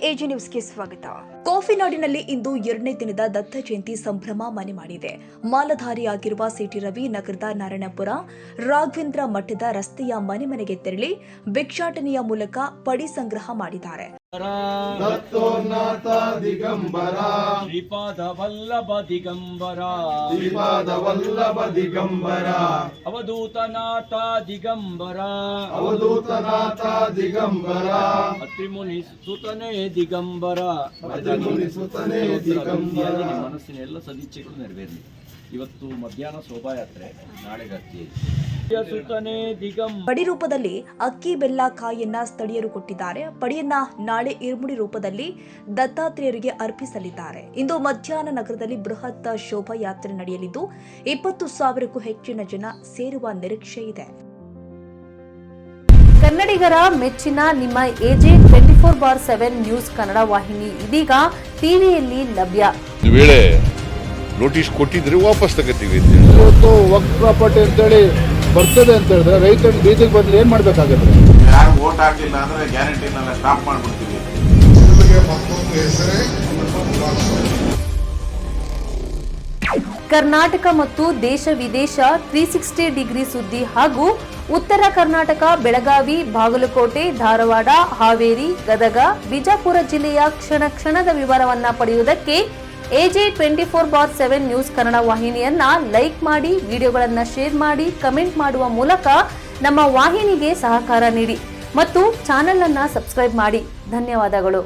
AG ನ್ಯೂಸ್ಗೆ ಸ್ವಾಗತ. ಕಾಫಿನಾಡಿನಲ್ಲಿ ಇಂದು 2ನೇ ದಿನದ ದತ್ತ ಜಯಂತಿ ಸಂಭ್ರಮ ಮನೆ ಮಾಡಿದೆ. ಮಾಲಧಾರಿಯಾಗಿರುವ ಸಿಟಿ ರವಿ ನಗರದ ನಾರಾಯಣಪುರ ರಾಘವೇಂದ್ರ ಮಠದ ರಸ್ತೆಯ ಮನೆ ಮನೆಗೆ ತೆರಳಿ ಭಿಕ್ಷಾಟನೆಯ ಮೂಲಕ ಪಡಿ ಸಂಗ್ರಹ ಮಾಡಿದ್ದಾರೆ. ದತ್ತೋನ್ನತ ದಿಗಂಬರ ಶ್ರೀಪಾದ ವಲ್ಲಭ ದಿಗಂಬರ ಶ್ರೀಪಾದ ವಲ್ಲಭ ದಿಗಂಬರ ಅವಧೂತನಾಥ ದಿಗಂಬರ ಅವಧೂತನಾಥ ದಿಗಂಬರ ಅತ್ರಿಮುನಿ ಸುತನೇ ದಿಗಂಬರ. ಅತ್ರಿಮುನಿ ಸುತನೇ ದಿಗಂಬರ. ನಿಮ್ಮ ಮನಸ್ಸಿನ ಎಲ್ಲ ಸದಿಚ್ಛೆಗಳು ನೆರವೇರಲಿ. ಇವತ್ತು ಮಧ್ಯಾಹ್ನ ಶೋಭಾಯಾತ್ರೆ, ನಾಳೆ ಗತ್ತಿ ಸುತನೇ ದಿಗಂಬರ. ಪಡಿ ರೂಪದಲ್ಲಿ ಅಕ್ಕಿ ಬೆಲ್ಲ ಕಾಯನ್ನ ಸ್ಥಳೀಯರು ಕೊಟ್ಟಿದ್ದಾರೆ. ಪಡಿಯನ್ನ ನಾಳೆ ಇರುಮುಡಿ ರೂಪದಲ್ಲಿ ದತ್ತಾತ್ರೇಯರಿಗೆ ಅರ್ಪಿಸಲಿದ್ದಾರೆ. ಇಂದು ಮಧ್ಯಾಹ್ನ ನಗರದಲ್ಲಿ ಬೃಹತ್ ಶೋಭಾಯಾತ್ರೆ ನಡೆಯಲಿದ್ದು 20,000ಕ್ಕೂ ಹೆಚ್ಚಿನ ಜನ ಸೇರುವ ನಿರೀಕ್ಷೆ ಇದೆ. ಕನ್ನಡಿಗರ ಮೆಚ್ಚಿನ ನಿಮ್ಮ ಎಜೆ 24/7 ನ್ಯೂಸ್ ಕನ್ನಡ ವಾಹಿನಿ ಇದೀಗ ಟಿವಿಯಲ್ಲಿ ಲಭ್ಯ. ವೇಳೆ ನೋಟಿಸ್ ಕೊಟ್ಟಿದ್ರೆ ವಾಪಸ್ ತಗೋತೀವಿ. ಇವತ್ತು ವಕ್ಫ್ ಪ್ರಾಪರ್ಟಿ ಅಂತೇಳಿ ಬರ್ತದೆ ಅಂತ ಹೇಳಿದ್ರೆ ರೈತರು ಬೀದಿಗೆ ಬಂದ್ರೆ ಏನ್ ಮಾಡ್ಬೇಕಾಗುತ್ತೆ? ಯಾರು ವೋಟ್ ಹಾಕಿಲ್ಲ ಅಂದ್ರೆ ಗ್ಯಾರಂಟಿನೆಲ್ಲ ಸ್ಟಾಪ್ ಮಾಡ್ಬಿಡ್ತೀವಿ. ಕರ್ನಾಟಕ ಮತ್ತು ದೇಶ ವಿದೇಶ 360 ಡಿಗ್ರಿ ಸುದ್ದಿ ಹಾಗೂ ಉತ್ತರ ಕರ್ನಾಟಕ ಬೆಳಗಾವಿ, ಬಾಗಲಕೋಟೆ, ಧಾರವಾಡ, ಹಾವೇರಿ, ಗದಗ, ಬಿಜಾಪುರ ಜಿಲ್ಲೆಯ ಕ್ಷಣ ಕ್ಷಣದ ವಿವರವನ್ನ ಪಡೆಯುವುದಕ್ಕೆ ಎಜೆ 24/7 ನ್ಯೂಸ್ ಕನ್ನಡ ವಾಹಿನಿಯನ್ನ ಲೈಕ್ ಮಾಡಿ, ವಿಡಿಯೋಗಳನ್ನ ಶೇರ್ ಮಾಡಿ, ಕಮೆಂಟ್ ಮಾಡುವ ಮೂಲಕ ನಮ್ಮ ವಾಹಿನಿಗೆ ಸಹಕಾರ ನೀಡಿ ಮತ್ತು ಚಾನೆಲ್ ಅನ್ನ ಸಬ್ಸ್ಕ್ರೈಬ್ ಮಾಡಿ. ಧನ್ಯವಾದಗಳು.